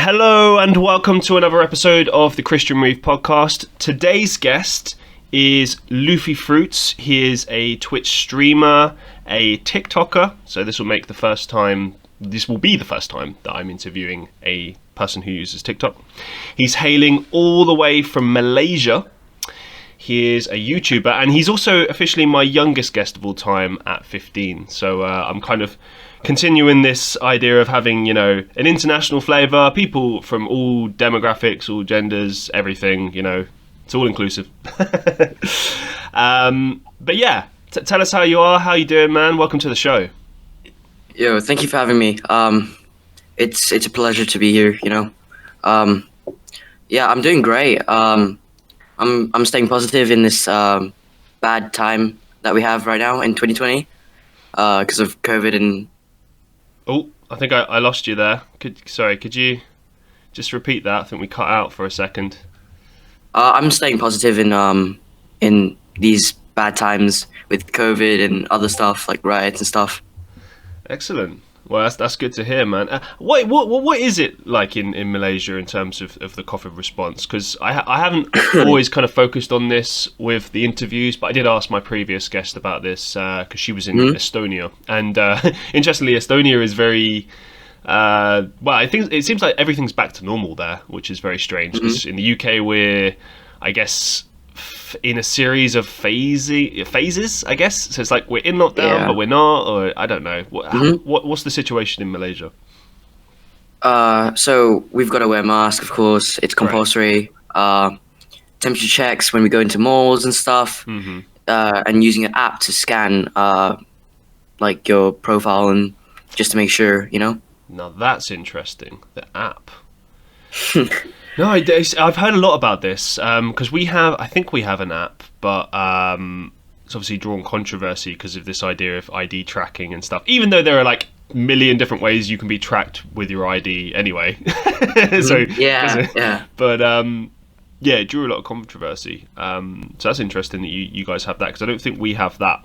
Hello and welcome to another episode of the Christian Reeve Podcast. Today's guest is LuffyFruits. He is a Twitch streamer, a TikToker, so this will be the first time that I'm interviewing a person who uses TikTok. He's hailing all the way from Malaysia. He is a YouTuber, and he's also officially my youngest guest of all time at 15. So I'm kind of continuing this idea of having, an international flavour, people from all demographics, all genders, everything, it's all inclusive. But yeah, tell us how you are, how you doing, man? Welcome to the show. Yo, thank you for having me. It's a pleasure to be here, Yeah, I'm doing great. I'm staying positive in this bad time that we have right now in 2020 because of COVID and... Oh, I think I lost you there. Could you just repeat that? I think we cut out for a second. I'm staying positive in these bad times with COVID and other stuff like riots and stuff. Excellent. Well, that's good to hear, man. What is it like in Malaysia in terms of the COVID response? Because I haven't always kind of focused on this with the interviews, but I did ask my previous guest about this because she was in Estonia, and interestingly, Estonia is very I think it seems like everything's back to normal there, which is very strange. Because in the UK, we're, I guess, in a series of phases, I guess. So it's like we're in lockdown, but we're not, or I don't know. What's the situation in Malaysia? So we've got to wear masks, of course. It's compulsory. Right. Temperature checks when we go into malls and stuff, and using an app to scan like your profile and just to make sure, Now that's interesting. The app. No, I've heard a lot about this because I think we have an app, but it's obviously drawn controversy because of this idea of ID tracking and stuff. Even though there are like a million different ways you can be tracked with your ID anyway. So but it drew a lot of controversy. So that's interesting that you guys have that, because I don't think we have that.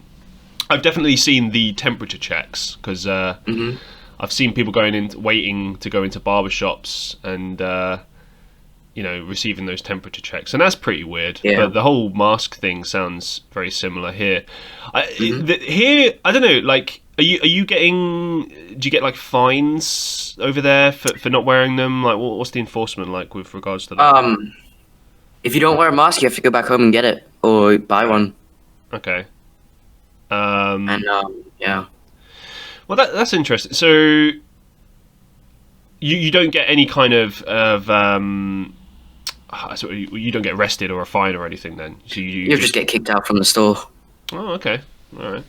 I've definitely seen the temperature checks because I've seen people waiting to go into barbershops and receiving those temperature checks, and that's pretty weird. But the whole mask thing sounds very similar here. Here, I don't know. Like, do you get like fines over there for not wearing them? Like, what's the enforcement like with regards to that? If you don't wear a mask, you have to go back home and get it or buy one. Okay. Yeah. Well, that's interesting. So you don't get any kind of so you don't get arrested or a fine or anything then? So you just get kicked out from the store. Oh, okay. All right.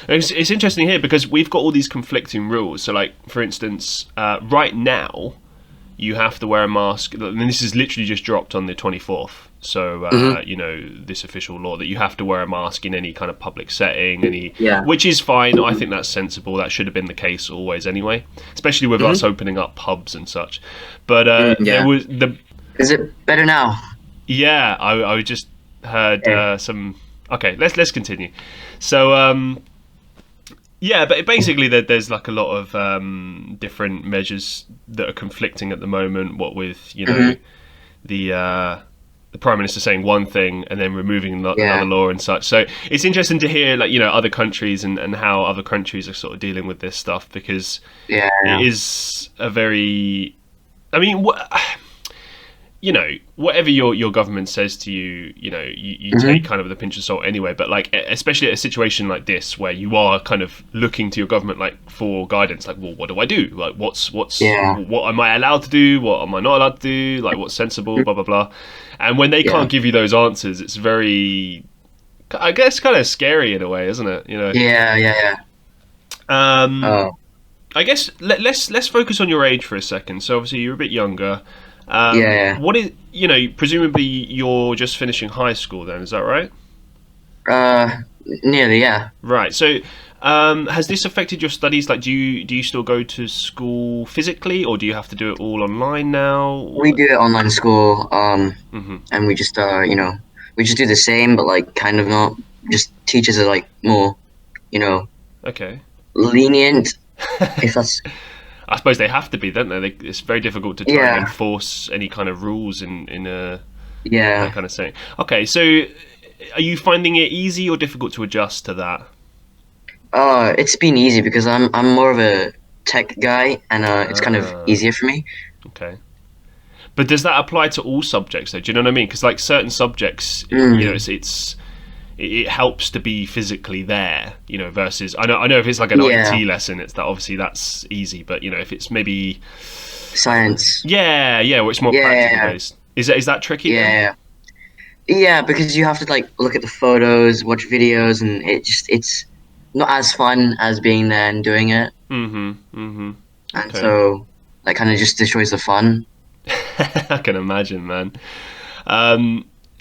It's interesting here because we've got all these conflicting rules. So, like, for instance, right now, you have to wear a mask. And this is literally just dropped on the 24th. So, this official law that you have to wear a mask in any kind of public setting, which is fine. I think that's sensible. That should have been the case always anyway, especially with us opening up pubs and such. But there was the... Is it better now? Yeah, I just heard some... Okay, let's continue. So, but basically there's like a lot of different measures that are conflicting at the moment, what with, the Prime Minister saying one thing and then removing another law and such. So it's interesting to hear, like, other countries and how other countries are sort of dealing with this stuff, because it is a very... I mean, whatever your government says to you, you take kind of with a pinch of salt anyway. But like, especially at a situation like this where you are kind of looking to your government like for guidance, like, well, what do I do? Like, what am I allowed to do? What am I not allowed to do? Like, what's sensible? Blah blah blah. And when they can't give you those answers, it's very, I guess, kind of scary in a way, isn't it? I guess let's focus on your age for a second. So obviously you're a bit younger. What is, presumably you're just finishing high school then, is that right? Nearly, yeah. Right. So, has this affected your studies? Like, do you still go to school physically, or do you have to do it all online now? We do it online school, and we just, we just do the same, but like kind of not. Just teachers are like more, Okay. lenient. If that's I suppose they have to be, don't they? It's very difficult to try and enforce any kind of rules in a that kind of setting. Okay, so are you finding it easy or difficult to adjust to that? It's been easy because I'm more of a tech guy, and it's kind of easier for me. Okay. But does that apply to all subjects though? Do you know what I mean? Because like certain subjects, you know, it helps to be physically there, you know, versus I know if it's like an IT lesson, it's that obviously that's easy, but you know, if it's maybe science, where it's more practical based, is that tricky? Yeah, because you have to like look at the photos, watch videos, and it's not as fun as being there and doing it. And so that kind of just destroys the fun. I can imagine, man.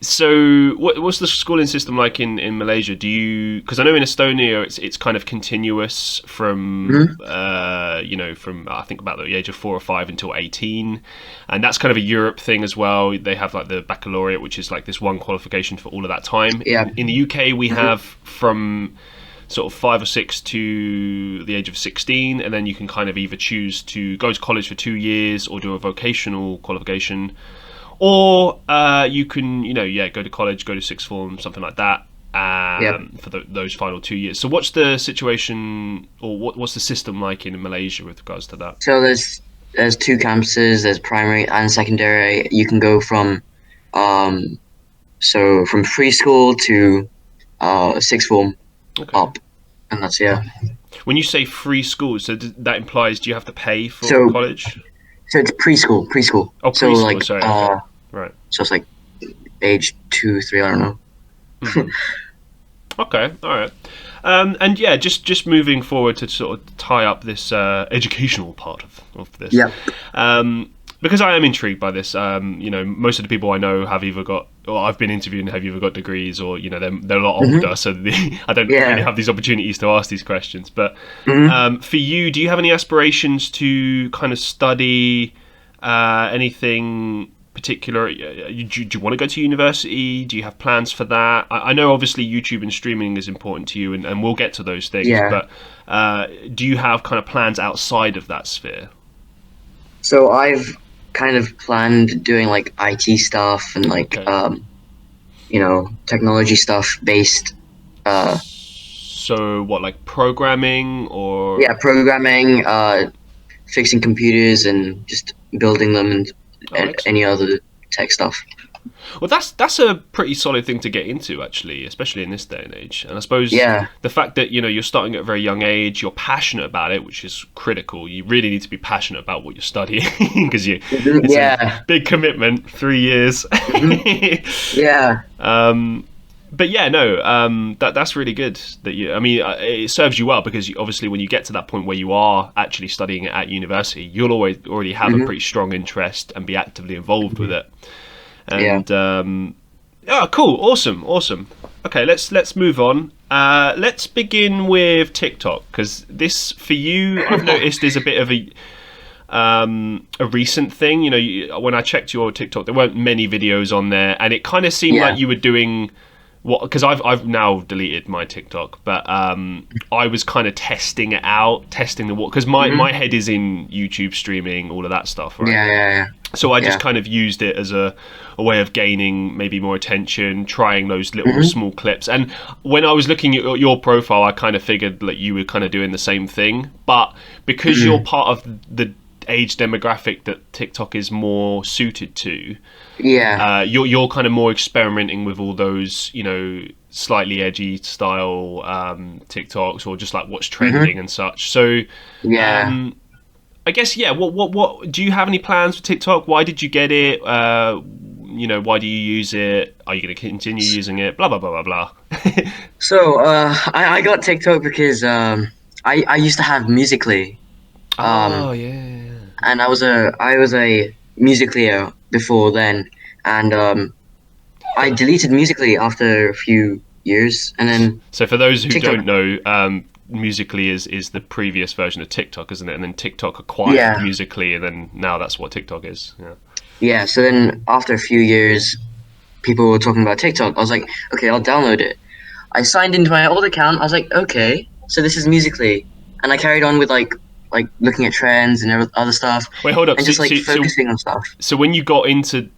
So what's the schooling system like in Malaysia? Do you, because I know in Estonia it's kind of continuous from you know, from I think about the age of 4 or 5 until 18, and that's kind of a Europe thing as well. They have like the baccalaureate, which is like this one qualification for all of that time. In the UK we have from sort of 5 or 6 to the age of 16, and then you can kind of either choose to go to college for 2 years or do a vocational qualification, or you can, you know, go to college, go to sixth form, something like that, for those final 2 years. So what's the situation, or what's the system like in Malaysia with regards to that? So there's 2 campuses. There's primary and secondary. You can go from from preschool to sixth form up, and that's When you say free school, so that implies do you have to pay for college? So it's preschool. Oh, preschool. So like, sorry. Right. So it's like age 2, 3. I don't know. Okay. All right. And just moving forward to sort of tie up this educational part of this. Because I am intrigued by this. You know, most of the people I know have either got, or I've been interviewing, have either got degrees, or you know, they're a lot older, so I don't really have these opportunities to ask thyou questions. But for you, do you have any aspirations to kind of study anything particular? Do you want to go to university? Do you have plans for that? I know obviously YouTube and streaming is important to you, and we'll get to those things. But do you have kind of plans outside of that sphere? So I've kind of planned doing like IT stuff and like you know, technology stuff based. So what, like programming or? Yeah, programming, fixing computers and just building them, and any other tech stuff. Well, that's a pretty solid thing to get into, actually, especially in this day and age. And I suppose the fact that, you know, you're starting at a very young age, you're passionate about it, which is critical. You really need to be passionate about what you're studying, because it's a big commitment, 3 years. But that's really good that you. I mean, it serves you well, because obviously when you get to that point where you are actually studying at university, you'll already have a pretty strong interest and be actively involved with it. And cool, awesome. Okay, let's move on. Let's begin with TikTok, because this for you, I've noticed, is a bit of a recent thing. You know, when I checked your TikTok, there weren't many videos on there, and it kind of seemed like you were doing because I've now deleted my TikTok, but I was kind of testing it out, testing the water, because my head is in YouTube streaming, all of that stuff, right? So I just kind of used it as a way of gaining maybe more attention, trying those little small clips. And when I was looking at your profile, I kind of figured that you were kind of doing the same thing. But because you're part of the age demographic that TikTok is more suited to, you're kind of more experimenting with all those, you know, slightly edgy style TikToks, or just like what's trending and such. So I guess, what do you have any plans for TikTok? Why did you get it? You know, why do you use it? Are you going to continue using it? Blah, blah, blah, blah, blah. So, I got TikTok because I used to have Musical.ly. And I was a Musical.ly before then, and I deleted Musical.ly after a few years, and then. So for those who don't know, Musical.ly is the previous version of TikTok, isn't it? And then TikTok acquired Musical.ly, and then now that's what TikTok is. So then after a few years, people were talking about TikTok. I was like, okay, I'll download it. I signed into my old account. I was like, okay, so this is Musical.ly, and I carried on with like like looking at trends and other stuff. Wait, hold up. And just like focusing on stuff. So when you downloaded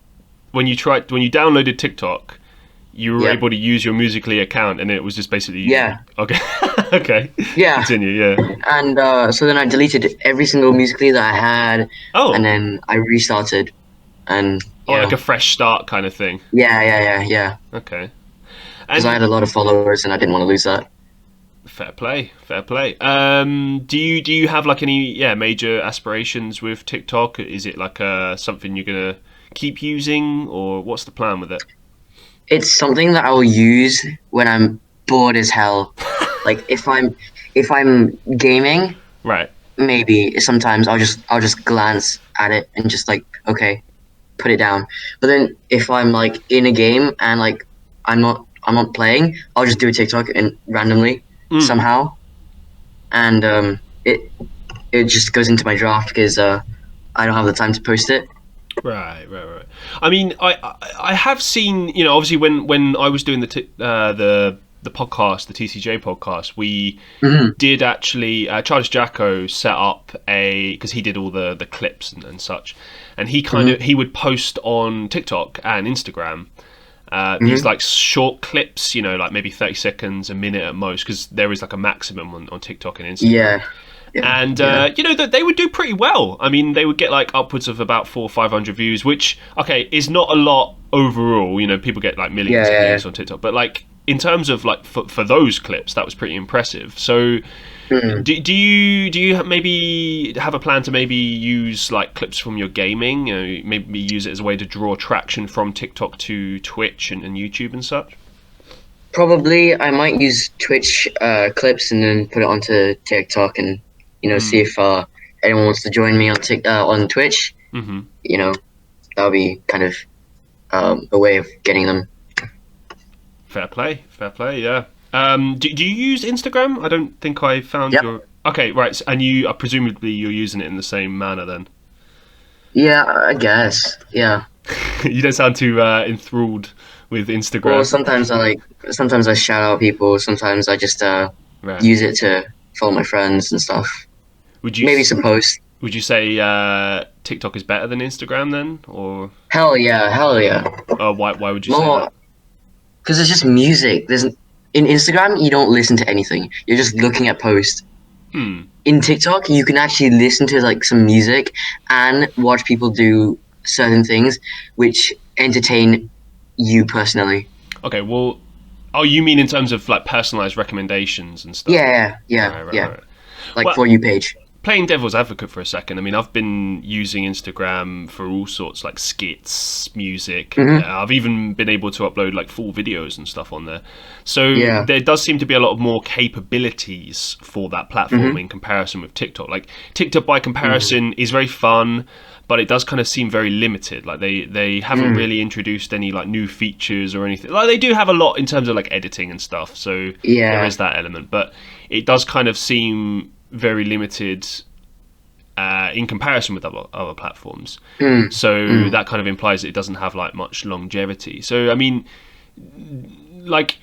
TikTok, you were able to use your Musical.ly account, and it was just basically Okay. Okay. Yeah. Continue. Yeah. And so then I deleted every single Musical.ly that I had. Oh. And then I restarted, and like a fresh start kind of thing. Yeah. Okay. Because I had a lot of followers, and I didn't want to lose that. Fair play. Do you have like any major aspirations with TikTok? Is it like something you're gonna keep using, or what's the plan with it? It's something that I will use when I'm bored as hell. Like if I'm gaming, right? Maybe sometimes I'll just glance at it and just like, okay, put it down. But then if I'm like in a game and like I'm not playing, I'll just do a TikTok and randomly somehow, and it just goes into my draft because I don't have the time to post it. Right. I mean, I have seen, obviously when I was doing the podcast, the TCJ podcast, we did actually Charles Jacko set up because he did all the clips and such, and he he would post on TikTok and Instagram these like short clips, like maybe 30 seconds, a minute at most, because there is like a maximum on TikTok and Instagram. And they would do pretty well. I mean, they would get like upwards of about 400 or 500 views, which is not a lot overall. People get like millions of views on TikTok, but like in terms of like for those clips, that was pretty impressive. So, do you maybe have a plan to maybe use like clips from your gaming? Maybe use it as a way to draw traction from TikTok to Twitch and YouTube and such. Probably, I might use Twitch clips and then put it onto TikTok and see if anyone wants to join me on Twitch. That'll be kind of a way of getting them. Fair play, yeah. Do you use Instagram? I don't think I found your... Okay, right, and presumably you're using it in the same manner then? Yeah, I guess, yeah. You don't sound too enthralled with Instagram. Well, sometimes I shout out people, sometimes I just use it to follow my friends and stuff. Maybe some posts. Would you say TikTok is better than Instagram then, or? Hell yeah. Why would you say that? Because it's just music. In Instagram, you don't listen to anything. You're just looking at posts. In TikTok, you can actually listen to like some music and watch people do certain things which entertain you personally. Okay, well, you mean in terms of like personalized recommendations and stuff? Yeah. Right. Like For You page. Playing devil's advocate for a second, I mean, I've been using Instagram for all sorts, like skits, music. I've even been able to upload like full videos and stuff on there. So there does seem to be a lot of more capabilities for that platform in comparison with TikTok. Like TikTok, by comparison, is very fun, but it does kind of seem very limited. Like they haven't really introduced any like new features or anything. Like they do have a lot in terms of like editing and stuff. So there is that element, but it does kind of seem very limited in comparison with other platforms. So that kind of implies that it doesn't have like much longevity. So I mean, like,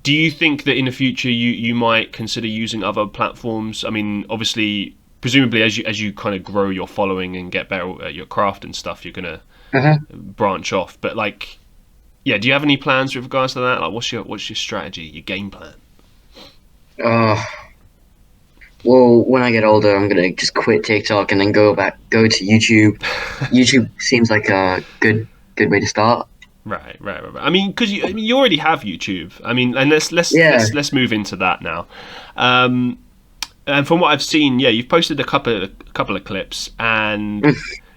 do you think that in the future you might consider using other platforms? I mean, obviously, presumably as you kind of grow your following and get better at your craft and stuff, you're gonna branch off. But like, do you have any plans with regards to that? Like, what's your strategy, your game plan? Well, when I get older, I'm gonna just quit TikTok and then go to YouTube. YouTube seems like a good way to start. Right. I mean, because you already have YouTube. I mean, and let's move into that now. And from what I've seen, you've posted a couple of clips, and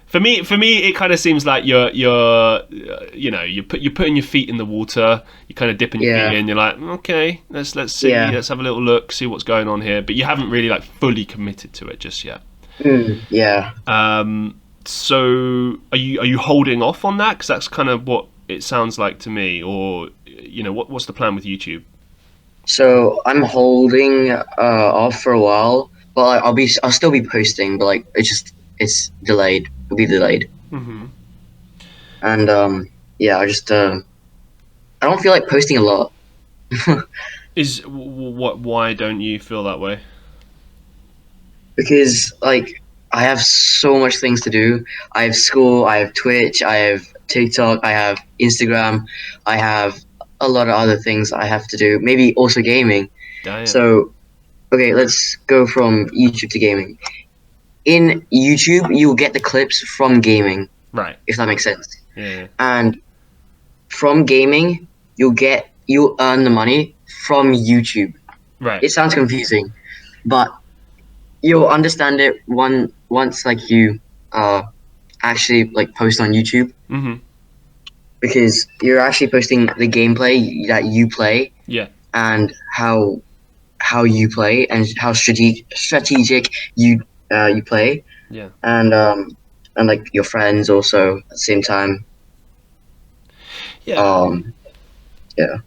for me, it kind of seems like you're putting your feet in the water. You're kind of dipping your feet in. You're like, okay, let's see, let's have a little look, see what's going on here. But you haven't really like fully committed to it just yet. So are you holding off on that? Because that's kind of what it sounds like to me. Or what's the plan with YouTube? So I'm holding off for a while, but I'll still be posting, but like it's delayed. It'll be delayed. And I don't feel like posting a lot. Why don't you feel that way? because like I have so much things to do. I have school, I have Twitch, I have TikTok, I have Instagram, I have a lot of other things I have to do. Maybe also gaming. Damn. So, okay, let's go from YouTube to gaming. In YouTube, you'll get the clips from gaming, Right. if that makes sense. Yeah. And from gaming, you'll earn the money from YouTube. Right. It sounds confusing, but you'll understand it once like you actually like post on YouTube, Mm-hmm. because you're actually posting the gameplay that you play, Yeah. and how you play and how strategic you play, Yeah. and like your friends also at the same time. Yeah. Yeah.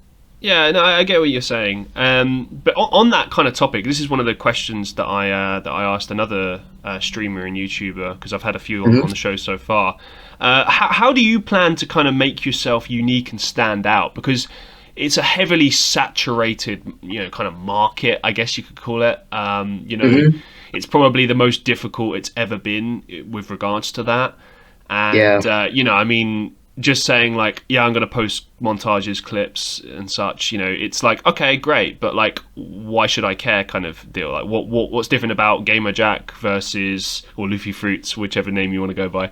Yeah, no, I get what you're saying. But on that kind of topic, this is one of the questions that I asked another streamer and YouTuber, because I've had a few on the show so far. How do you plan to kind of make yourself unique and stand out? Because it's a heavily saturated, kind of market, I guess you could call it. It's probably the most difficult it's ever been with regards to that. And I mean, just saying like, yeah, I'm going to post montages, clips and such, it's like, okay, great, but like, why should I care kind of deal? Like what's different about GxmerJxck versus, or LuffyFruits, whichever name you want to go by,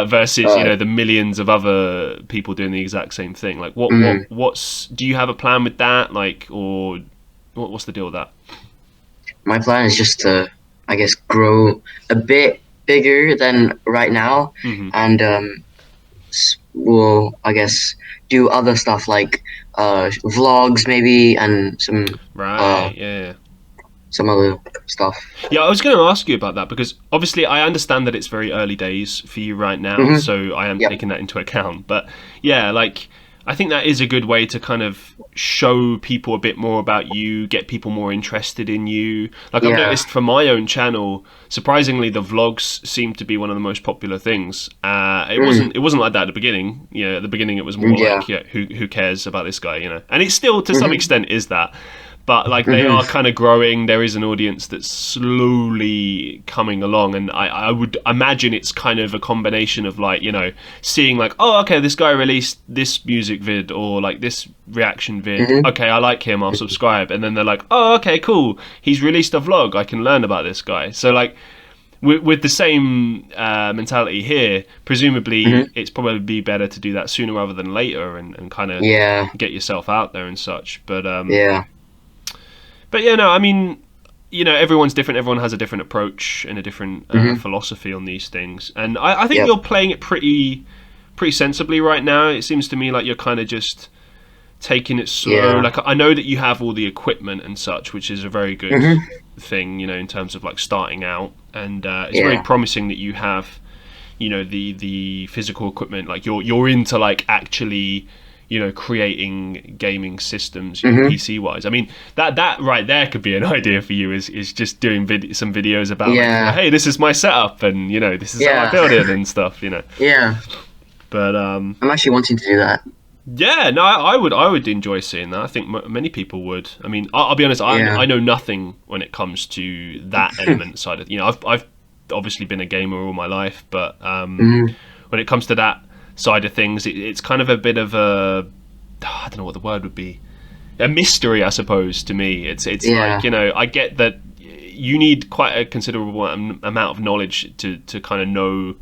versus, the millions of other people doing the exact same thing. Like do you have a plan with that? Like, or what's the deal with that? My plan is just to, I guess, grow a bit bigger than right now, and we'll, I guess, do other stuff like vlogs maybe, and some some other stuff. Yeah, I was going to ask you about that, because obviously I understand that it's very early days for you right now, so I am taking that into account. But yeah, like, I think that is a good way to kind of show people a bit more about you, get people more interested in you. Like, I've noticed for my own channel, surprisingly, the vlogs seem to be one of the most popular things. It wasn't like that at the beginning. At the beginning it was more like, who cares about this guy, And it still, to some extent, is that. But like, they are kind of growing. There is an audience that's slowly coming along, and I would imagine it's kind of a combination of like, seeing like, oh, okay, this guy released this music vid, or like this reaction vid. Okay, I like him, I'll subscribe. And then they're like, oh, okay, cool, he's released a vlog, I can learn about this guy. So like, with the same mentality here, presumably it's probably better to do that sooner rather than later, and kind of get yourself out there and such. But But yeah, no, I mean, everyone's different. Everyone has a different approach and a different philosophy on these things. And I think you're playing it pretty sensibly right now. It seems to me like you're kind of just taking it slow. Yeah. Like, I know that you have all the equipment and such, which is a very good thing, in terms of like starting out. And it's very promising that you have, the physical equipment. Like, you're into like actually, creating gaming systems, PC wise. I mean, that right there could be an idea for you, is just doing some videos about like, hey, this is my setup, and this is how I build it and stuff, But I'm actually wanting to do that. Yeah, no, I would enjoy seeing that. I think many people would. I mean, I'll be honest, I know nothing when it comes to that element side of, I've obviously been a gamer all my life, but when it comes to that side of things, it's kind of a bit of a, I don't know what the word would be, a mystery, I suppose, to me. It's like, I get that you need quite a considerable amount of knowledge to kind of know,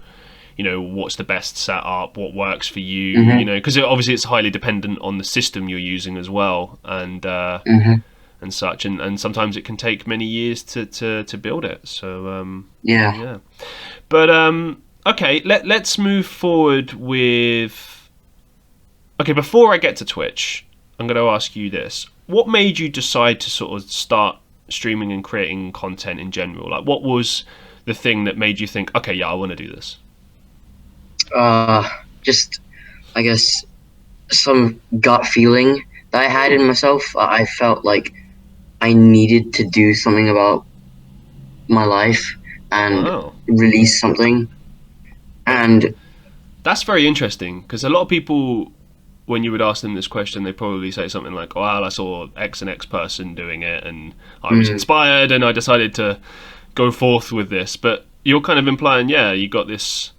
what's the best setup, what works for you, because obviously it's highly dependent on the system you're using as well, and such, and sometimes it can take many years to build it. So but okay, let's move forward with... Okay, before I get to Twitch, I'm going to ask you this. What made you decide to sort of start streaming and creating content in general? Like, what was the thing that made you think, okay, yeah, I want to do this? Just, I guess, some gut feeling that I had in myself. I felt like I needed to do something about my life and release something. And that's very interesting, because a lot of people, when you would ask them this question, they probably say something like, well, I saw X and X person doing it, and I was inspired, and I decided to go forth with this, but you're kind of implying, yeah, you got this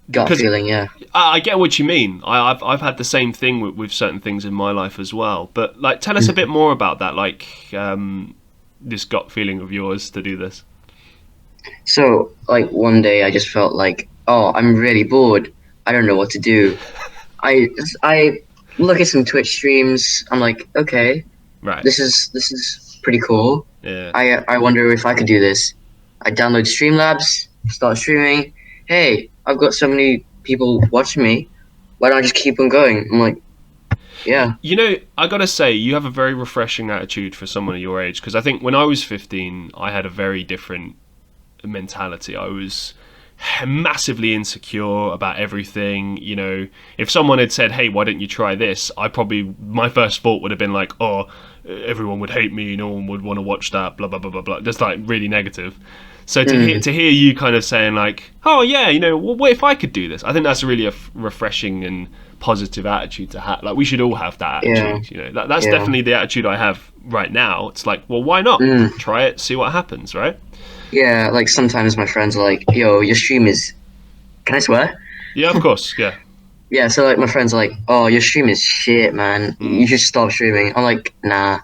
gut feeling. Yeah, I get what you mean. I've had the same thing with certain things in my life as well. But like, tell us a bit more about that. Like, this gut feeling of yours to do this. So like one day I just felt like, oh, I'm really bored. I don't know what to do. I look at some Twitch streams. I'm like, okay, right, this is pretty cool. Yeah. I wonder if I could do this. I download Streamlabs, start streaming. Hey, I've got so many people watching me. Why don't I just keep on going? I'm like, yeah. You know, I gotta say, you have a very refreshing attitude for someone of your age. Because I think when I was 15, I had a very different mentality. I was massively insecure about everything. You know, if someone had said, hey, why don't you try this, my first thought would have been like, oh, everyone would hate me, no one would want to watch that, blah blah blah blah blah, just like really negative. So to hear you kind of saying like, oh yeah, you know, well, what if I could do this, I think that's really a refreshing and positive attitude to have. Like, we should all have that attitude. You know, that's definitely the attitude I have right now. It's like, well, why not try it, see what happens, right? Yeah, like sometimes my friends are like, yo, your stream is, can I swear? Yeah, of course. Yeah. Yeah, so like my friends are like, oh, your stream is shit, man. You should stop streaming. I'm like, nah,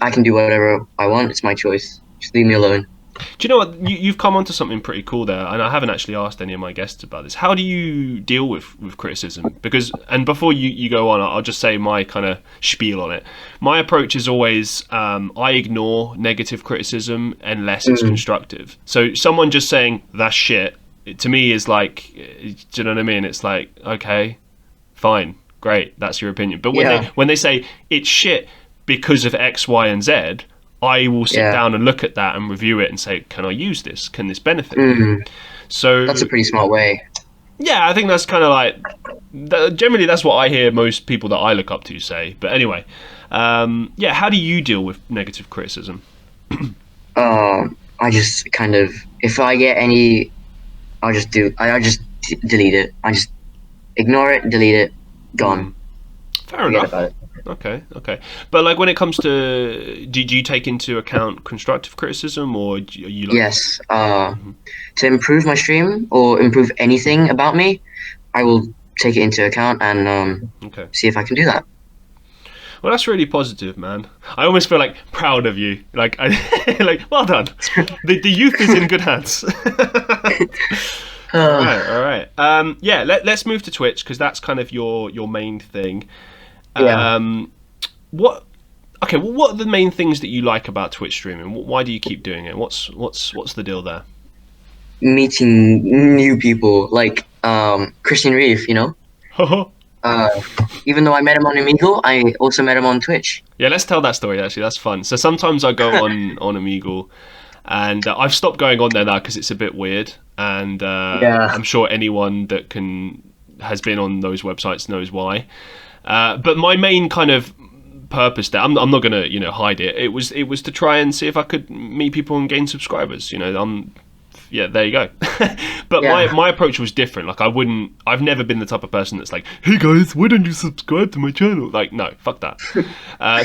I can do whatever I want. It's my choice. Just leave me alone. Do you know what? You've come onto something pretty cool there, and I haven't actually asked any of my guests about this. How do you deal with criticism? Because, and before you go on, I'll just say my kind of spiel on it. My approach is always, I ignore negative criticism unless it's constructive. So someone just saying, that's shit, to me is like, do you know what I mean? It's like, okay, fine, great, that's your opinion. But when they say it's shit because of X, Y, and Z, I will sit down and look at that and review it and say, can I use this? Can this benefit me? So that's a pretty smart way. Yeah, I think that's kind of like, generally that's what I hear most people that I look up to say. But anyway, how do you deal with negative criticism? I just kind of, if I get any, I just delete it. I just ignore it, delete it, gone. Fair enough. About it. Okay. But like, when it comes to, do you take into account constructive criticism, or are you like... Yes. To improve my stream or improve anything about me, I will take it into account and see if I can do that. Well, that's really positive, man. I almost feel like proud of you. Like, like, well done. The youth is in good hands. All right. Let's move to Twitch, because that's kind of your main thing. What are the main things that you like about Twitch streaming? Why do you keep doing it? What's the deal there? Meeting new people, like Christian Reeve, you know. Even though I met him on Omegle, I also met him on Twitch. Yeah, let's tell that story. Actually, that's fun. So sometimes I go on Omegle, and I've stopped going on there now because it's a bit weird. And I'm sure anyone that has been on those websites knows why. But my main kind of purpose there, I'm not gonna hide it. It was to try and see if I could meet people and gain subscribers. There you go. But my approach was different. Like, I've never been the type of person that's like, hey guys, why don't you subscribe to my channel? Like, no, fuck that.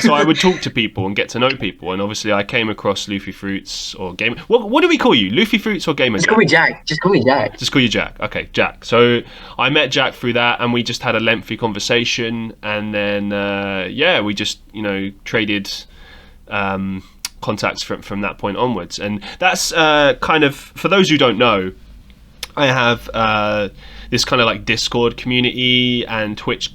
So I would talk to people and get to know people. And obviously I came across LuffyFruits or Gamer. What do we call you? LuffyFruits or Gamer? Just call me Jack. Just call you Jack. Okay, Jack. So I met Jack through that, and we just had a lengthy conversation. And then, we just, traded contacts from that point onwards. And that's kind of, for those who don't know, I have this kind of like Discord community and Twitter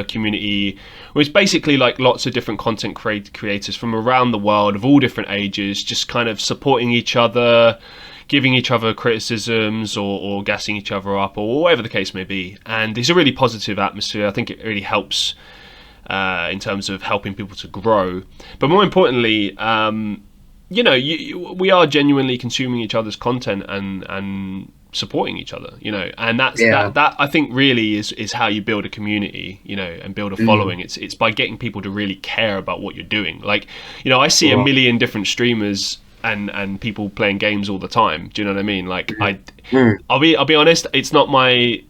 community, which basically like lots of different content creators from around the world of all different ages, just kind of supporting each other, giving each other criticisms or gassing each other up, or whatever the case may be. And it's a really positive atmosphere. I think it really helps in terms of helping people to grow. But more importantly, we are genuinely consuming each other's content and supporting each other, and that I think really is how you build a community, and build a following. It's by getting people to really care about what you're doing. Like, I see a million different streamers and people playing games all the time. Do you know what I mean? Like, I'll be honest, it's not my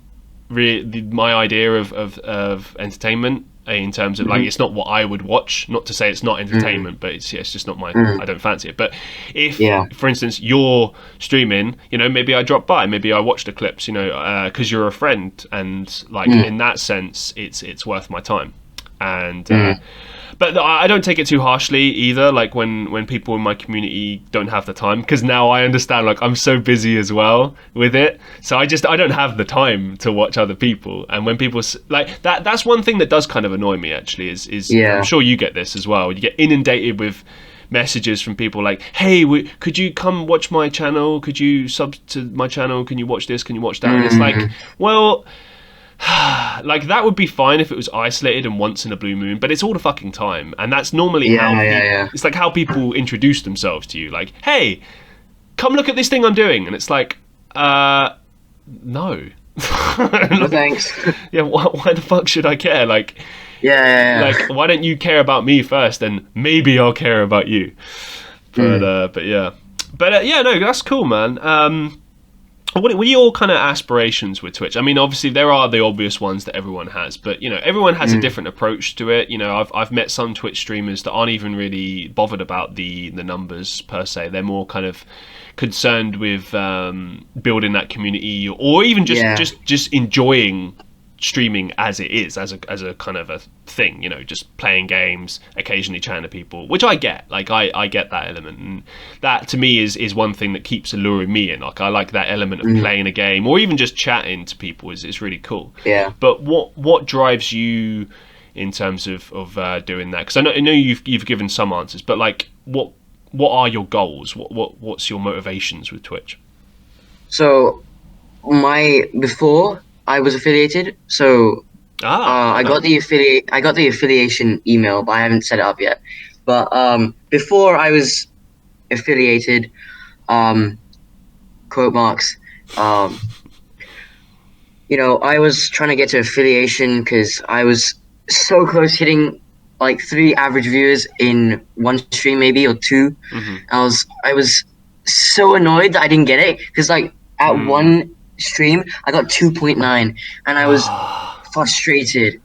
idea of entertainment. in terms of like it's not what I would watch. Not to say it's not entertainment, but it's just not my. I don't fancy it. But if, for instance, you're streaming, you know, maybe I drop by, maybe I watch the clips, you know, because you're a friend, and like in that sense, it's worth my time. And but I don't take it too harshly either, like when people in my community don't have the time, because now I understand, like I'm so busy as well with it, so I don't have the time to watch other people. And when people like that's one thing that does kind of annoy me actually, is I'm sure you get this as well, you get inundated with messages from people like, hey, could you come watch my channel, could you sub to my channel, can you watch this, can you watch that? And it's like, well, like that would be fine if it was isolated and once in a blue moon, but it's all the fucking time, and that's normally it's like how people introduce themselves to you, like, hey, come look at this thing I'm doing, and it's like, no. No thanks. Yeah, why the fuck should I care? Like, like, why don't you care about me first, and maybe I'll care about you. But yeah, no, that's cool, man. What are your kind of aspirations with Twitch? I mean, obviously there are the obvious ones that everyone has, but you know, everyone has a different approach to it. You know, I've met some Twitch streamers that aren't even really bothered about the numbers per se. They're more kind of concerned with building that community, or even just enjoying streaming as it is, as a kind of a thing, you know, just playing games, occasionally chatting to people, which I get. Like I get that element, and that to me is one thing that keeps alluring me in. Like I like that element of playing a game, or even just chatting to people is really cool. Yeah. But what drives you in terms of doing that? Because I know you've given some answers, but like what are your goals? What's your motivations with Twitch? So before I was affiliated, so I got the affiliation email, but I haven't set it up yet. But before I was affiliated, quote marks, you know, I was trying to get to affiliation because I was so close hitting like 3 average viewers in one stream, maybe, or 2. I was so annoyed that I didn't get it, because like at one stream I got 2.9, and I was frustrated.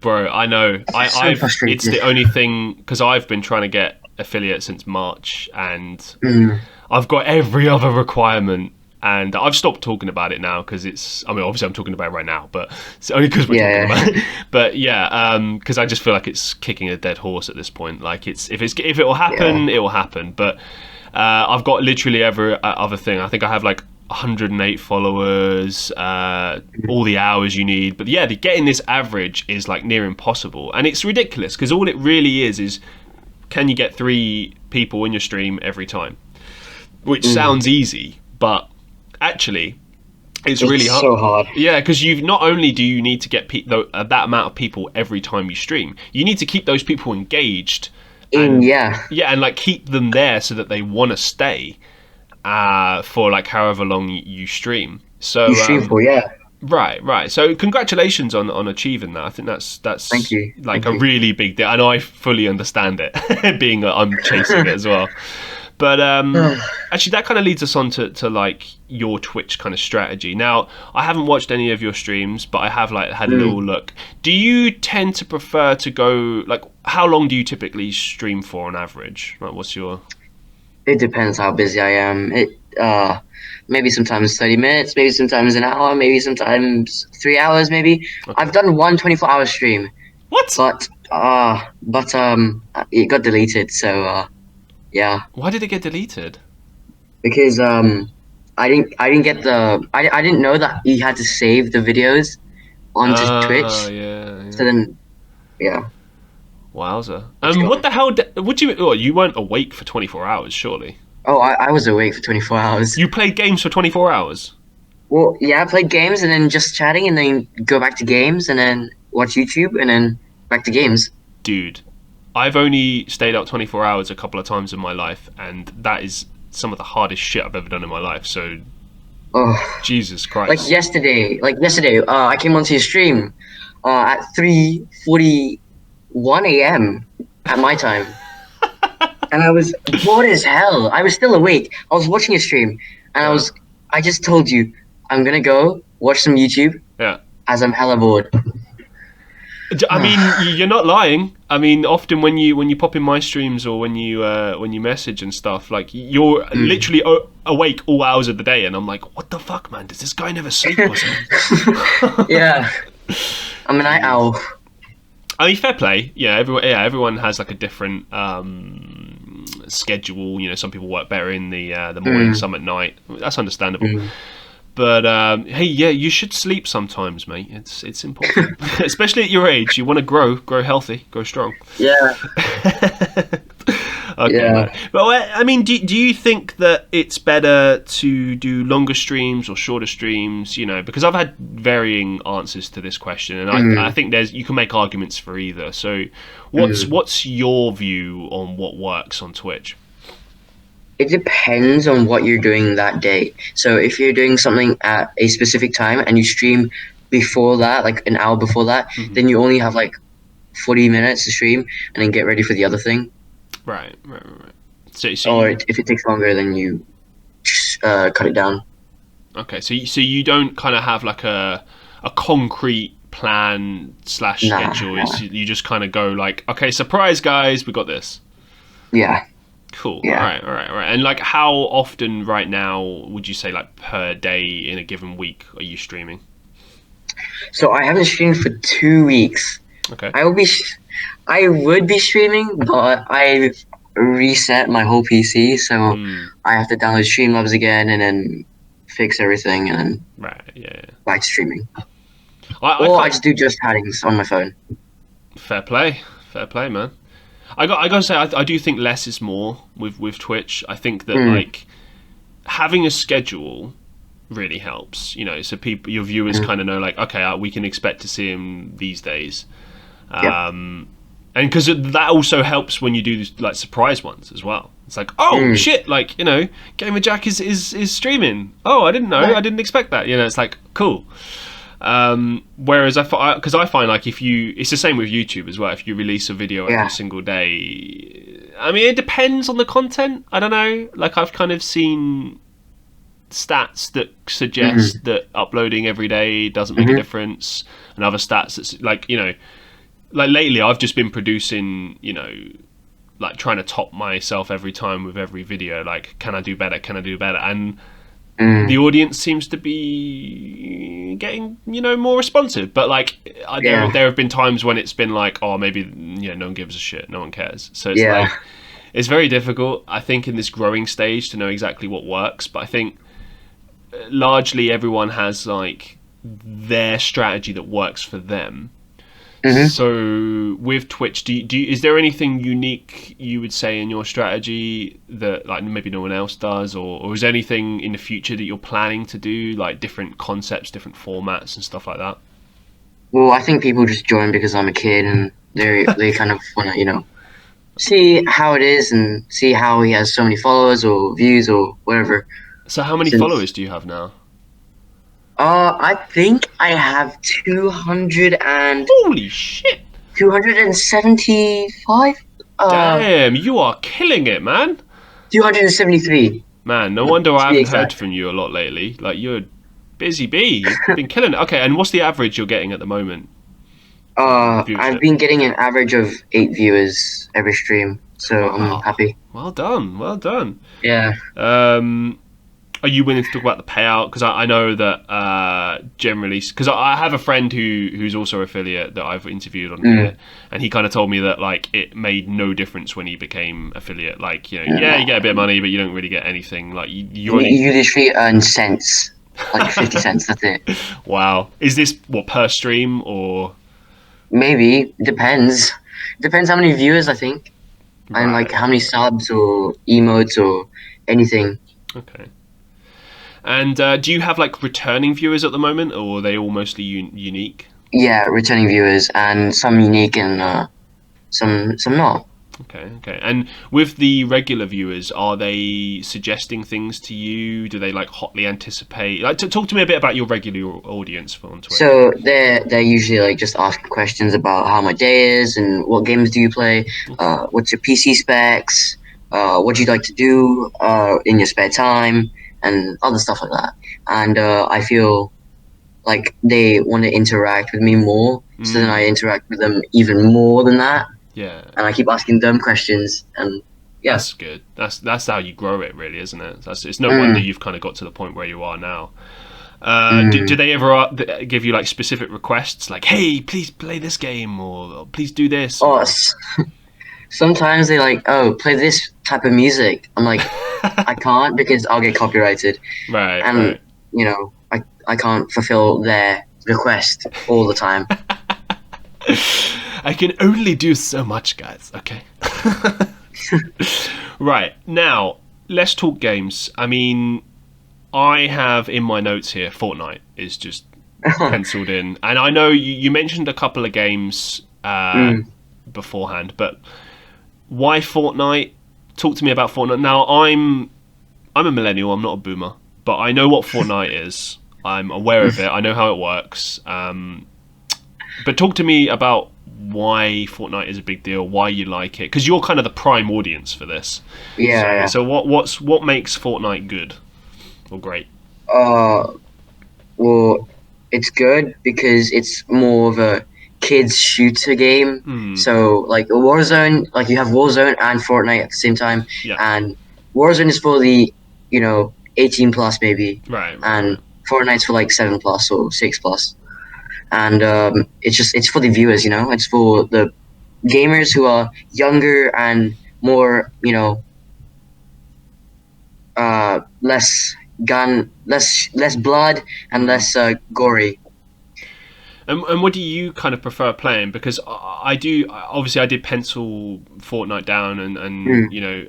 Bro, I know. I've it's the only thing, because I've been trying to get affiliate since March, and I've got every other requirement, and I've stopped talking about it now because I mean, obviously I'm talking about it right now, but it's only because we're talking about it. But because I just feel like it's kicking a dead horse at this point. Like if it will happen, it will happen. But I've got literally every other thing. I think I have like 108 followers, all the hours you need, but getting this average is like near impossible, and it's ridiculous, because all it really is can you get 3 people in your stream every time, which sounds easy, but actually it's really hard. So hard. Yeah, because not only do you need to get that amount of people every time you stream, you need to keep those people engaged, and and like keep them there so that they want to stay for like however long you stream. So you stream for, right. So congratulations on achieving that. I think that's Thank you. Like a really big deal, and I fully understand it, being that I'm chasing it as well. But actually, that kind of leads us on to like your Twitch kind of strategy. Now, I haven't watched any of your streams, but I have like had a little look. Do you tend to prefer to go, like, how long do you typically stream for on average? Like, what's your... It depends how busy I am. Maybe sometimes 30 minutes, maybe sometimes an hour, maybe sometimes 3 hours, maybe. Okay. I've done one 24-hour stream. What? But it got deleted, so yeah. Why did it get deleted? Because I didn't get I didn't know that you had to save the videos onto Twitch. Yeah. So then, yeah. Wowza. What the hell? You weren't awake for 24 hours, surely? Oh, I was awake for 24 hours. You played games for 24 hours? Well, yeah, I played games and then just chatting, and then go back to games, and then watch YouTube, and then back to games. Dude, I've only stayed up 24 hours a couple of times in my life, and that is some of the hardest shit I've ever done in my life, so... Oh, Jesus Christ. Like yesterday, I came onto your stream at 3:41 a.m. at my time. And I was bored as hell. I was still awake. I was watching a stream, and I just told you, I'm gonna go watch some YouTube. Yeah. As I'm hella bored. I mean, you're not lying. I mean, often when you pop in my streams or when you message and stuff, like you're literally awake all hours of the day, and I'm like, what the fuck, man? Does this guy never sleep or something? Yeah, I'm a night owl. I mean, fair play. Yeah, everyone has like a different schedule. You know, some people work better in the morning, some at night. That's understandable. But hey, yeah, you should sleep sometimes, mate. It's important, especially at your age. You want to grow healthy, grow strong. Yeah. Okay, yeah. But I mean, do you think that it's better to do longer streams or shorter streams? You know, because I've had varying answers to this question, and I think you can make arguments for either. So, what's your view on what works on Twitch? It depends on what you're doing that day. So if you're doing something at a specific time and you stream before that, like an hour before that, then you only have like 40 minutes to stream and then get ready for the other thing. Right. So if it takes longer, then you cut it down. Okay, so you don't kind of have like a concrete plan / schedule. Nah. You just kind of go like, okay, surprise guys, we got this. Yeah. Cool. Yeah. All right. And like, how often right now would you say, like, per day in a given week are you streaming? So I haven't streamed for 2 weeks. Okay. I would be streaming, but I reset my whole PC, so I have to download Streamlabs again and then fix everything and then back to streaming. I just do just chatting on my phone. Fair play, man. I gotta say, I do think less is more with Twitch. I think that like having a schedule really helps. You know, so your viewers kind of know, like, okay, we can expect to see him these days, and because that also helps when you do like surprise ones as well. It's like, oh shit, like, you know, GxmerJxck is streaming. Oh, I didn't know. I didn't expect that. You know, it's like cool. Whereas because I find like it's the same with YouTube as well. If you release a video every single day, I mean, it depends on the content. I don't know. Like, I've kind of seen stats that suggest that uploading every day doesn't make a difference, and other stats that's like, you know, like lately I've just been producing, you know, like trying to top myself every time with every video. Like, can I do better? And the audience seems to be getting, you know, more responsive. But like, there have been times when it's been like, oh, maybe, you know, no one gives a shit, no one cares. So it's like, it's very difficult, I think, in this growing stage to know exactly what works. But I think largely everyone has like their strategy that works for them. So with Twitch, is there anything unique you would say in your strategy that like maybe no one else does, or is there anything in the future that you're planning to do, like different concepts, different formats and stuff like that? Well, I think people just join because I'm a kid and they kind of want to, you know, see how it is and see how he has so many followers or views or whatever. So how many followers do you have now? I think I have 200 and... Holy shit! 275? Damn, you are killing it, man. 273. Man, no wonder I haven't heard from you a lot lately. Like, you're a busy bee. You've been killing it. Okay, and what's the average you're getting at the moment? I've been getting an average of 8 viewers every stream, so I'm happy. Well done. Yeah. Are you willing to talk about the payout? Because I know that generally, because I have a friend who's also affiliate that I've interviewed on here, and he kind of told me that like it made no difference when he became affiliate. Like, you know, you get a bit of money, but you don't really get anything. Like you literally earn cents, like 50 cents. That's it. Wow. Is this what, per stream or? Maybe. Depends how many viewers, I think, and like how many subs or emotes or anything. Okay. And do you have like returning viewers at the moment, or are they all mostly unique? Yeah, returning viewers, and some unique and some not. Okay. And with the regular viewers, are they suggesting things to you? Do they like hotly anticipate? Like, talk to me a bit about your regular audience on Twitter. So they're usually like just asking questions about how my day is and what games do you play, what's your PC specs, what do you like to do in your spare time, and other stuff like that. And I feel like they want to interact with me more. So then I interact with them even more than that. Yeah. And I keep asking them questions, and yeah. That's good. That's how you grow it, really, isn't it? It's no wonder you've kind of got to the point where you are now. Do they ever give you like specific requests, like, "Hey, please play this game," or "Please do this"? Oh, sometimes they like, "Oh, play this type of music." I'm like, I can't because I'll get copyrighted. Right. And right. you know, I can't fulfill their request all the time. I can only do so much, guys. Okay. Right, now let's talk games. I mean, I have in my notes here Fortnite is just penciled in, and I know you mentioned a couple of games beforehand, but why Fortnite? Talk to me about Fortnite. Now I'm a millennial, I'm not a boomer, but I know what Fortnite is. I'm aware of it. I know how it works. But talk to me about why Fortnite is a big deal, why you like it, because you're kind of the prime audience for this. Yeah. So what makes Fortnite good or great? Well, it's good because it's more of a kids shooter game. So like Warzone, like you have Warzone and Fortnite at the same time, and Warzone is for the 18 plus maybe, right. And Fortnite's for like 7 plus or 6 plus. And it's for the viewers, it's for the gamers who are younger and more, less blood and less gory. And what do you kind of prefer playing? Because I did pencil Fortnite down, and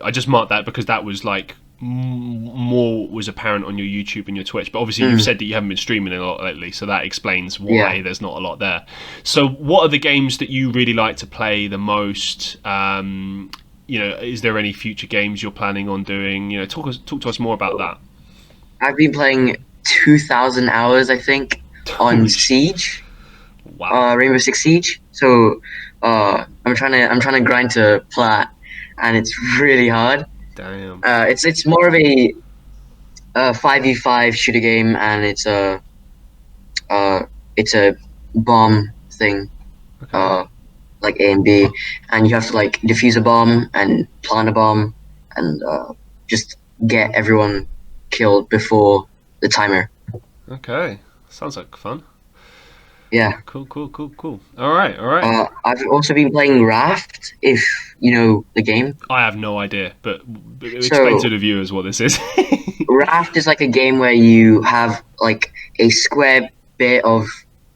I just marked that because that was like more was apparent on your YouTube and your Twitch. But obviously you've said that you haven't been streaming a lot lately, so that explains why there's not a lot there. So what are the games that you really like to play the most? Is there any future games you're planning on doing? Talk to us more about that. I've been playing 2,000 hours, I think, on Siege. Wow. Rainbow Six Siege. So I'm trying to grind to plat, and it's really hard. Damn. It's more of a 5v5 shooter game, and it's a bomb thing, like A and B, and you have to like defuse a bomb and plant a bomb and just get everyone killed before the timer. Okay, sounds like fun. Yeah. Cool. All right. I've also been playing Raft, if you know the game. I have no idea, but explain to the viewers what this is. Raft is like a game where you have like a square bit of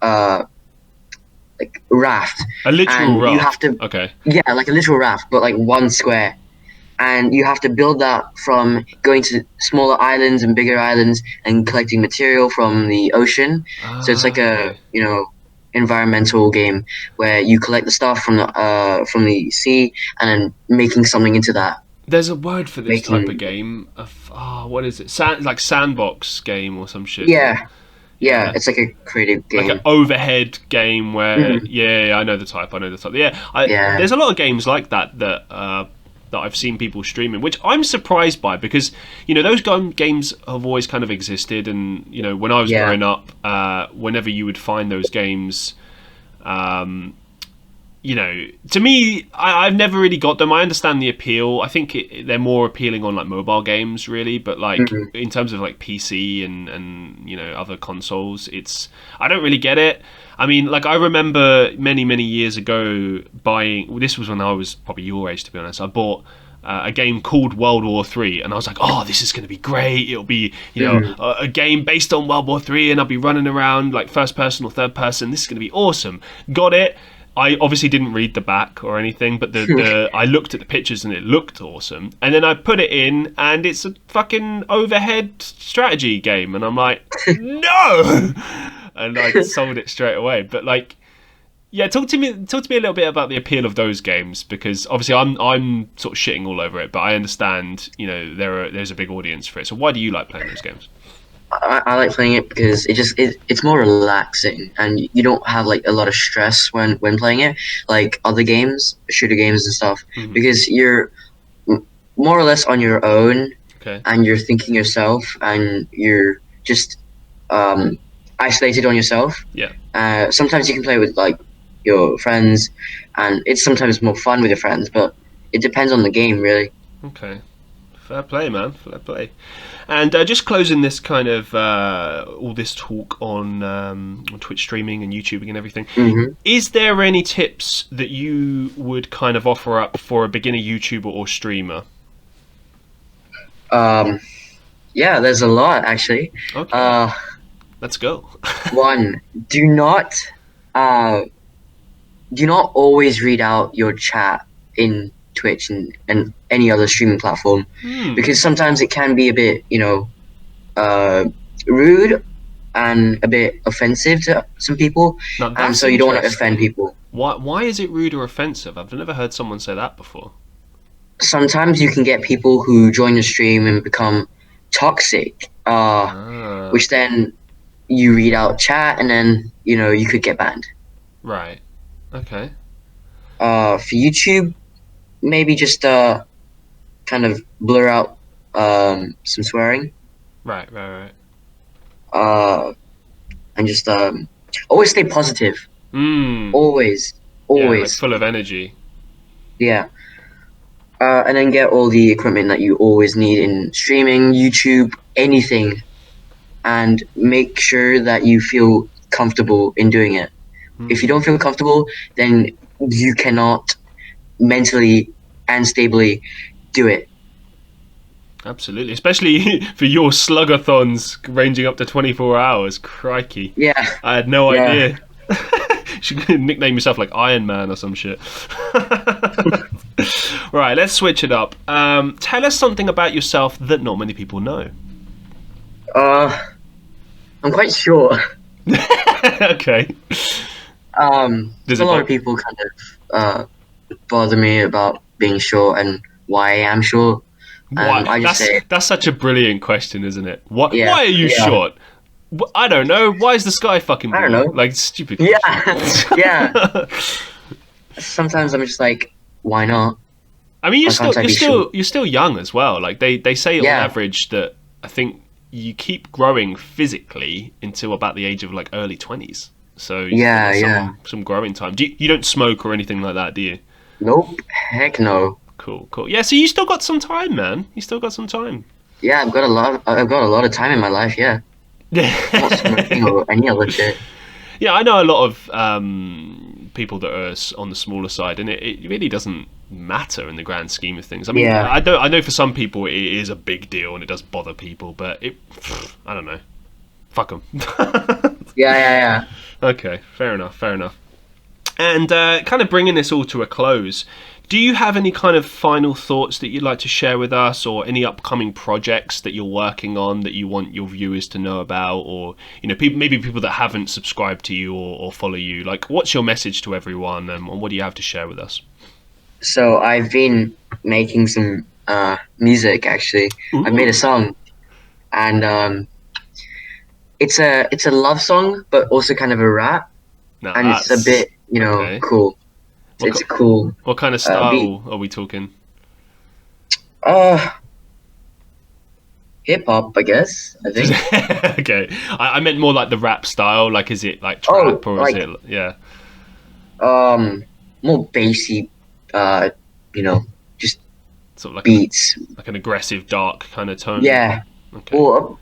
like raft. A literal raft. You have to, okay. Yeah, like a literal raft, but like one square. And you have to build that from going to smaller islands and bigger islands and collecting material from the ocean. So it's like a environmental game where you collect the stuff from the sea and then making something into that. There's a word for this type of game. What is it? Like sandbox game or some shit. Yeah, it's like a creative game. Like an overhead game where I know the type. Yeah, there's a lot of games like that that I've seen people streaming, which I'm surprised by because, those games have always kind of existed. And, when I was growing up, whenever you would find those games, to me, I've never really got them. I understand the appeal. I think they're more appealing on like mobile games, really. But like in terms of like PC and other consoles, I don't really get it. I mean, like I remember many, many years ago buying. This was when I was probably your age, to be honest. I bought a game called World War 3, and I was like, "Oh, this is going to be great! It'll be, a game based on World War 3, and I'll be running around like first person or third person. This is going to be awesome." Got it. I obviously didn't read the back or anything, but I looked at the pictures and it looked awesome. And then I put it in, and it's a fucking overhead strategy game, and I'm like, no. And I sold it straight away. But like, talk to me a little bit about the appeal of those games, because obviously I'm sort of shitting all over it, but I understand there's a big audience for it. So why do you like playing those games? I like playing it because it's more relaxing, and you don't have like a lot of stress when playing it, like other games, shooter games and stuff, because you're more or less on your own, and you're thinking yourself, and you're just isolated on yourself. Yeah. Sometimes you can play with like your friends, and it's sometimes more fun with your friends, but it depends on the game, really. Okay. Fair play, man. Fair play. And just closing this kind of all this talk on Twitch streaming and YouTubing and everything, is there any tips that you would kind of offer up for a beginner YouTuber or streamer? Yeah, there's a lot actually. Okay. Let's go. One, do not always read out your chat in Twitch and any other streaming platform, because sometimes it can be a bit, rude and a bit offensive to some people, and so you don't want to offend people. Why is it rude or offensive? I've never heard someone say that before. Sometimes you can get people who join the stream and become toxic, which then you read out chat and then you could get banned. Right. Okay. For YouTube, maybe just kind of blur out some swearing. Right. And just always stay positive. Always. Yeah, like full of energy. Yeah. And then get all the equipment that you always need in streaming, YouTube, anything, and make sure that you feel comfortable in doing it. If you don't feel comfortable, then you cannot mentally and stably do it. Absolutely, especially for your sluggathons ranging up to 24 hours. Crikey. Yeah. I had no idea. You should nickname yourself like Iron Man or some shit. Right, let's switch it up. Tell us something about yourself that not many people know. I'm quite short. Okay. There's a lot of people kind of bother me about being short and why I am short. That's such a brilliant question, isn't it? Why are you short? I don't know. Why is the sky fucking blue? I don't know. Like, stupid. Yeah. Sometimes I'm just like, why not? I mean, you're still young as well. Like they say on average that I think you keep growing physically until about the age of like early 20s. So some growing time. You don't smoke or anything like that, do you? Nope. Heck no. Cool. Yeah, so you still got some time, man. You still got some time. Yeah, I've got a lot of time in my life. Yeah. Not smoking or any other shit. Yeah, I know a lot of people that are on the smaller side, and it really doesn't matter in the grand scheme of things. I mean, I know for some people it is a big deal and it does bother people, but I don't know. Fuck them. Yeah. Okay, fair enough. And kind of bringing this all to a close, do you have any kind of final thoughts that you'd like to share with us, or any upcoming projects that you're working on that you want your viewers to know about, or maybe people that haven't subscribed to you or follow you? Like, what's your message to everyone, and what do you have to share with us? So I've been making some music actually. Ooh. I've made a song, and it's a love song, but also kind of a rap, and it's a bit cool. It's cool. What kind of style are we talking? Hip hop, I guess. I think. Okay, I meant more like the rap style. Like, is it like trap or is it more bassy? Just sort of like beats, like an aggressive, dark kind of tone. Yeah. Okay. Or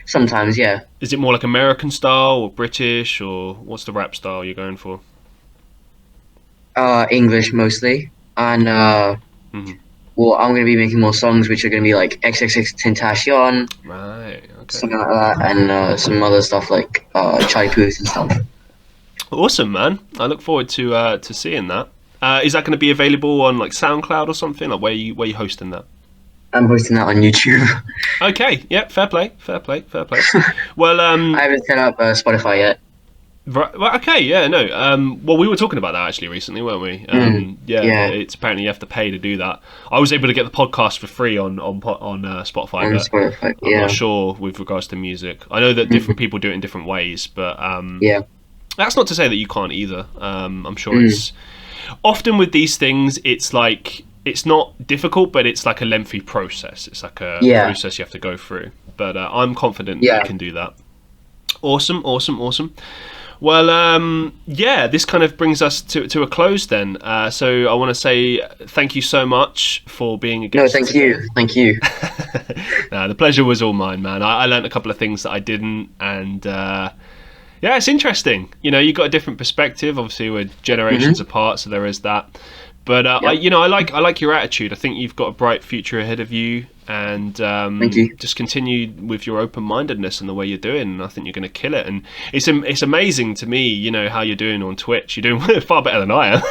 sometimes, yeah. Is it more like American style or British, or what's the rap style you're going for? English mostly, and well, I'm gonna be making more songs which are gonna be like XXXTentacion, right? Okay. Something like that, and some other stuff like Chai Puth and stuff. Awesome, man! I look forward to seeing that. Is that going to be available on like SoundCloud or something? Like, where you hosting that? I'm hosting that on YouTube. Okay, yeah, fair play. Well, I haven't set up Spotify yet. Right, well, okay, yeah, no. Well, we were talking about that actually recently, weren't we? Yeah. It's apparently you have to pay to do that. I was able to get the podcast for free on Spotify. On Spotify, I'm not sure with regards to music. I know that different people do it in different ways, but that's not to say that you can't either. I'm sure it's often with these things. It's like it's not difficult, but it's like a lengthy process. It's like a process you have to go through. But I'm confident that you can do that. Awesome. Well, yeah, this kind of brings us to a close then. So I want to say thank you so much for being a guest. No, thank you. No, the pleasure was all mine, man. I learned a couple of things that I didn't, and yeah, it's interesting. You know, you got a different perspective. Obviously, we're generations apart, so there is that. But I like your attitude. I think you've got a bright future ahead of you, and Thank you. just continue with your open-mindedness and the way you're doing. And I think you're going to kill it. And it's amazing to me, you know, how you're doing on Twitch. You're doing far better than I am.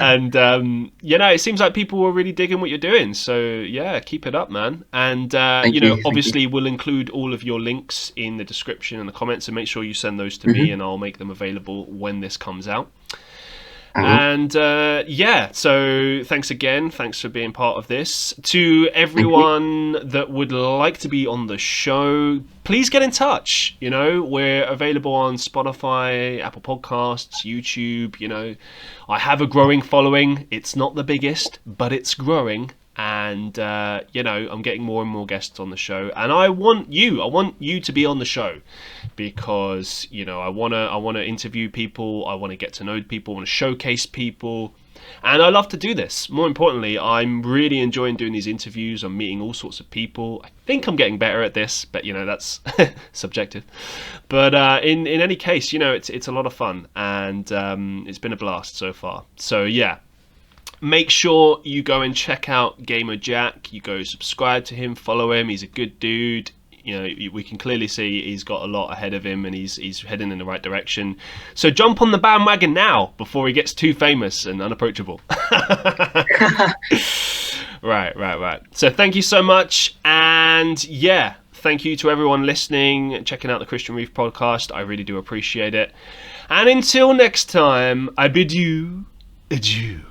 And you know, it seems like people are really digging what you're doing. So yeah, keep it up, man. And you know, obviously, we'll include all of your links in the description and the comments, and make sure you send those to me, and I'll make them available when this comes out. And yeah, so thanks again. Thanks for being part of this. To everyone that would like to be on the show, please get in touch. You know, we're available on Spotify, Apple Podcasts, YouTube. You know, I have a growing following. It's not the biggest, but it's growing. And you know, I'm getting more and more guests on the show, and I want you to be on the show, because you know, I want to interview people, I want to get to know people, I want to showcase people, and I love to do this. More importantly, I'm really enjoying doing these interviews. I'm meeting all sorts of people. I think I'm getting better at this, but you know, that's subjective. But in any case, you know, it's a lot of fun, and it's been a blast so far. So yeah. Make sure you go and check out GxmerJxck. You go subscribe to him, follow him. He's a good dude. You know, we can clearly see he's got a lot ahead of him, and he's heading in the right direction. So jump on the bandwagon now before he gets too famous and unapproachable. Right. So thank you so much, and yeah, thank you to everyone listening, checking out the Christian Reeve podcast. I really do appreciate it. And until next time, I bid you adieu.